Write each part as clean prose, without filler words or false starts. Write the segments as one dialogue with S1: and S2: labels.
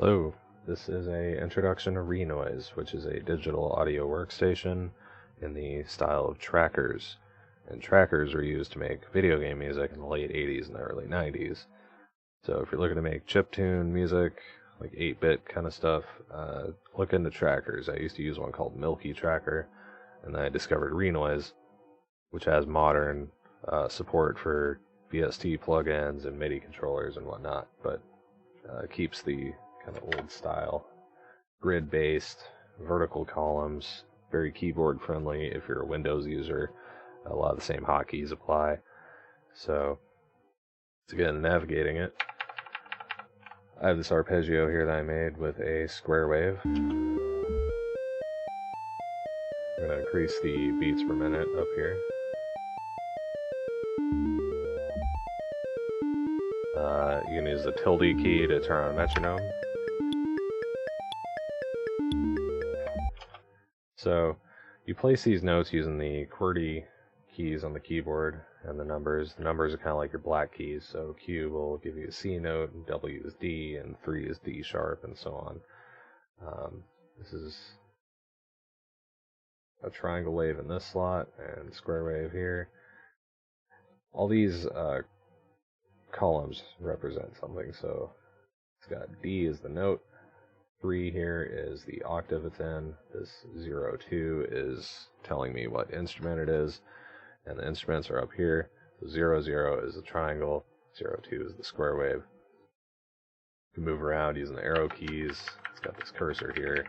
S1: Hello, this is a introduction to Renoise, which is a digital audio workstation in the style of trackers. And trackers were used to make video game music in the late 80s and the early 90s. So if you're looking to make chiptune music, like 8-bit kind of stuff, look into trackers. I used to use one called Milky Tracker, and then I discovered Renoise, which has modern support for VST plugins and MIDI controllers and whatnot, but keeps the kind of old style, grid-based, vertical columns, very keyboard friendly if you're a Windows user. A lot of the same hotkeys apply. So, again, navigating it, I have this arpeggio here that I made with a square wave. I'm going to increase the beats per minute up here. You can use the tilde key to turn on a metronome. So you place these notes using the QWERTY keys on the keyboard and the numbers. The numbers are kind of like your black keys, so Q will give you a C note, and W is D, and 3 is D sharp, and so on. This is a triangle wave in this slot, and square wave here. All these columns represent something, so it's got D is the note, 3 here is the octave it's in, this 0, 2 is telling me what instrument it is, and the instruments are up here. So 0, 0 is the triangle, 0, 2 is the square wave. You can move around using the arrow keys. It's got this cursor here.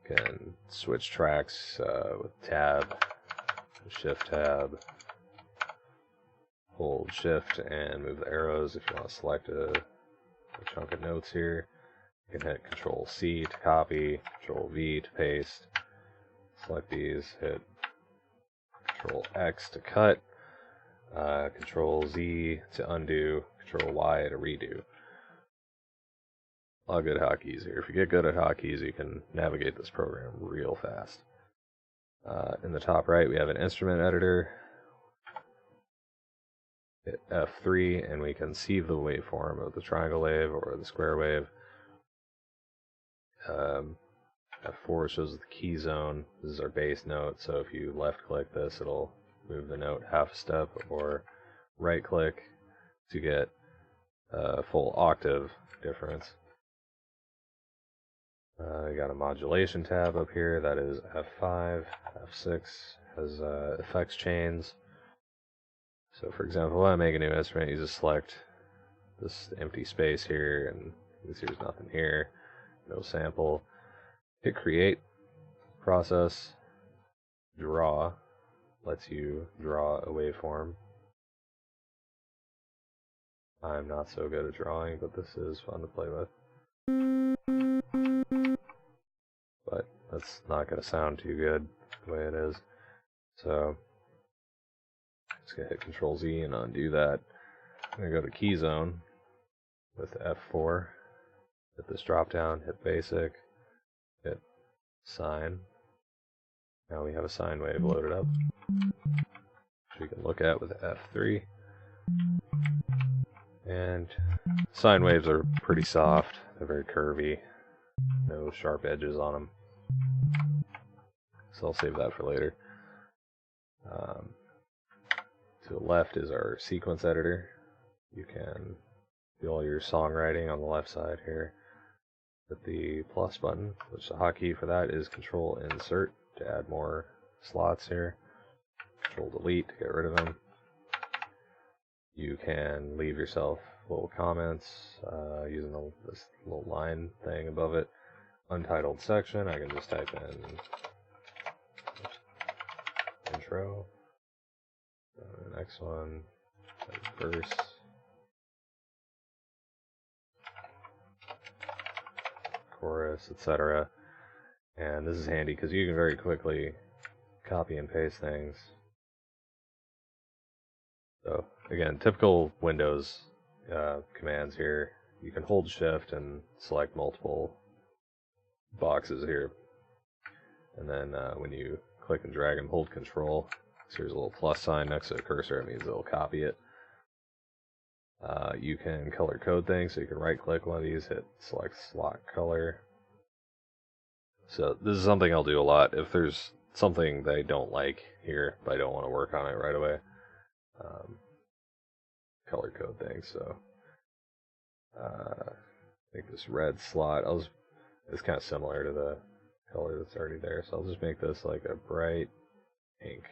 S1: You can switch tracks with tab, shift tab, hold shift and move the arrows if you want to select a chunk of notes here. You can hit Control C to copy, Control V to paste. Select these, hit Control X to cut, Control Z to undo, Control Y to redo. A lot of good hotkeys here. If you get good at hotkeys, you can navigate this program real fast. In the top right, we have an instrument editor. Hit F3, and we can see the waveform of the triangle wave or the square wave. F4 shows the key zone. This is our bass note, so if you left click this, it'll move the note half a step, or right click to get a full octave difference. You got a modulation tab up here, that is F5, F6 has effects chains. So for example, when I make a new instrument, you just select this empty space here, and you can see there's nothing here, no sample. Hit create, process, draw, lets you draw a waveform. I'm not so good at drawing, but this is fun to play with. But that's not going to sound too good the way it is. So, just going to hit Control Z and undo that. I'm going to go to key zone with F4. Hit this drop down, hit basic, hit sine. Now we have a sine wave loaded up, which we can look at with F3. And sine waves are pretty soft, they're very curvy, no sharp edges on them. So I'll save that for later. To the left is our sequence editor. You can do all your songwriting on the left side here. Hit the plus button, which the hotkey for that is Control Insert to add more slots here. Control Delete to get rid of them. You can leave yourself little comments using this little line thing above it. Untitled section, I can just type in intro. The next one, verse. Chorus, etc. And this is handy because you can very quickly copy and paste things. So again, typical Windows commands here. You can hold shift and select multiple boxes here. And then when you click and drag and hold control, so here's a little plus sign next to the cursor, it means it'll copy it. You can color code things, so you can right click one of these, hit select slot color. So this is something I'll do a lot if there's something that I don't like here, but I don't want to work on it right away. Color code things, so make this red slot. It's kind of similar to the color that's already there, so I'll just make this like a bright pink.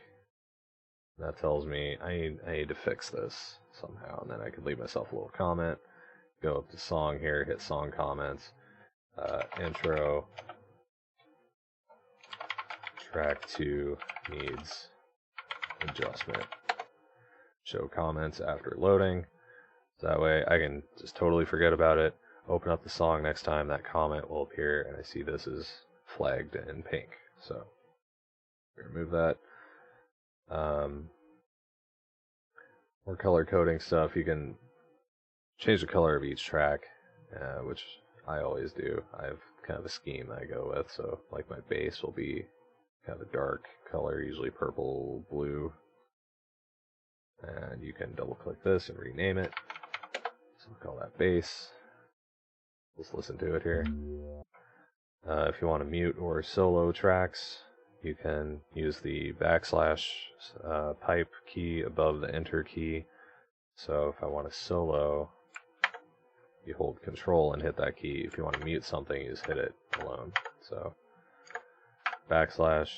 S1: That tells me I need to fix this somehow, and then I can leave myself a little comment. Go up to song here, hit song comments, intro, track 2 needs adjustment. Show comments after loading. So that way I can just totally forget about it. Open up the song next time, that comment will appear, and I see this is flagged in pink. So remove that. More color coding stuff. You can change the color of each track, which I always do. I have kind of a scheme that I go with. So like my bass will be kind of a dark color, usually purple, blue. And you can double click this and rename it. So we'll call that bass. Let's listen to it here. If you want to mute or solo tracks, you can use the backslash pipe key above the enter key. So if I want to solo, you hold control and hit that key. If you want to mute something, you just hit it alone. So backslash,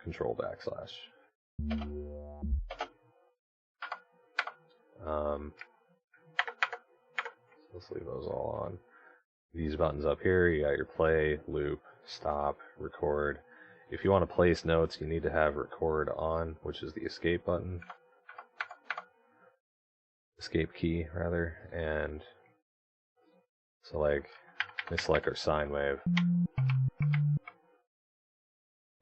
S1: control backslash. Let's leave those all on. These buttons up here, you got your play, loop, stop, record. If you want to place notes, you need to have record on, which is the escape button. Escape key, rather. And so like, I select our sine wave.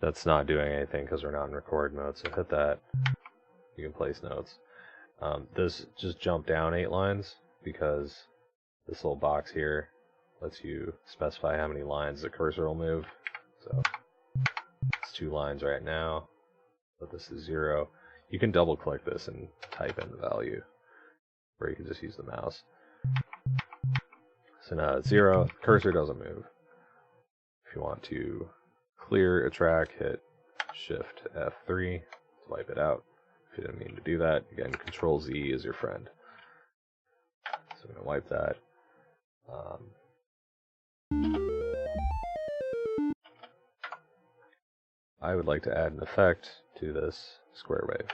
S1: That's not doing anything because we're not in record mode, so hit that. You can place notes. This just jump down 8 lines because this little box here lets you specify how many lines the cursor will move. So it's 2 lines right now, but this is 0. You can double click this and type in the value, or you can just use the mouse. So now it's 0, cursor doesn't move. If you want to clear a track, hit Shift F3 to wipe it out. If you didn't mean to do that, again, Control Z is your friend. So I'm going to wipe that. I would like to add an effect to this square wave.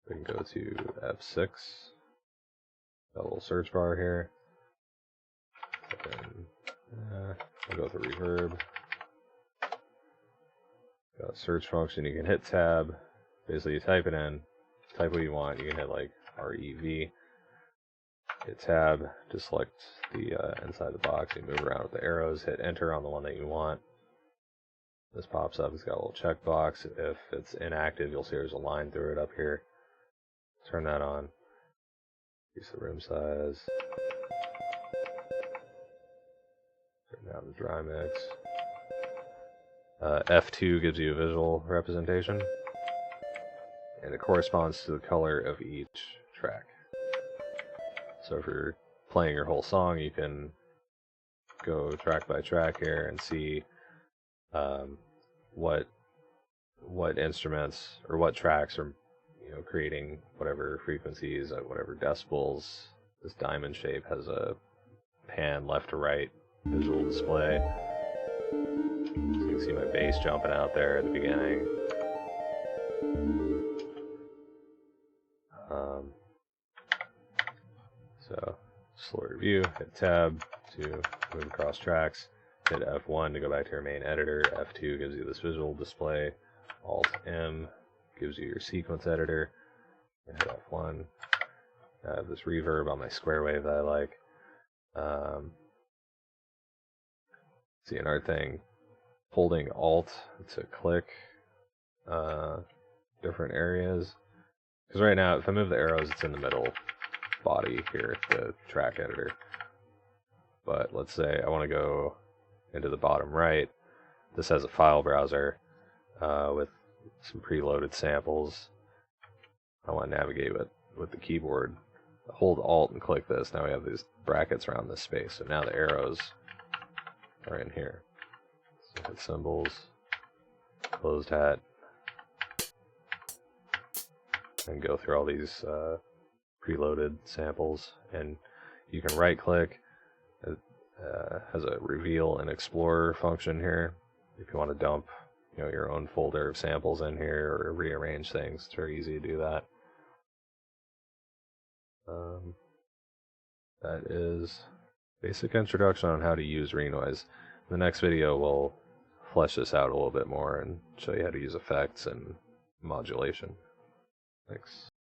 S1: We can go to F6, got a little search bar here. I'll go with the reverb. Got a search function, you can hit tab. Basically, you type it in, type what you want. You can hit like REV, hit tab to select the inside the box. You move around with the arrows, hit enter on the one that you want. This pops up, it's got a little checkbox. If it's inactive, you'll see there's a line through it up here. Turn that on. Increase the room size. Turn down the dry mix. F2 gives you a visual representation, and it corresponds to the color of each track. So if you're playing your whole song, you can go track by track here and see what instruments or what tracks are creating whatever frequencies at whatever decibels. This diamond shape has a pan left to right visual display. So you can see my bass jumping out there at the beginning. So slow review, hit tab to move across tracks, hit F1 to go back to your main editor, F2 gives you this visual display, Alt M gives you your sequence editor, hit F1. I have this reverb on my square wave that I like. See, another thing, holding Alt to click different areas, because right now if I move the arrows it's in the middle body here, the track editor. But let's say I want to go into the bottom right. This has a file browser with some preloaded samples. I want to navigate with the keyboard. hold Alt and click this. Now we have these brackets around this space. So now the arrows are in here. So hit symbols, closed hat, and go through all these preloaded samples. And you can right click. It has a reveal and explorer function here. If you want to dump your own folder of samples in here or rearrange things, it's very easy to do that. That is basic introduction on how to use Renoise. In the next video we'll flesh this out a little bit more and show you how to use effects and modulation. Thanks.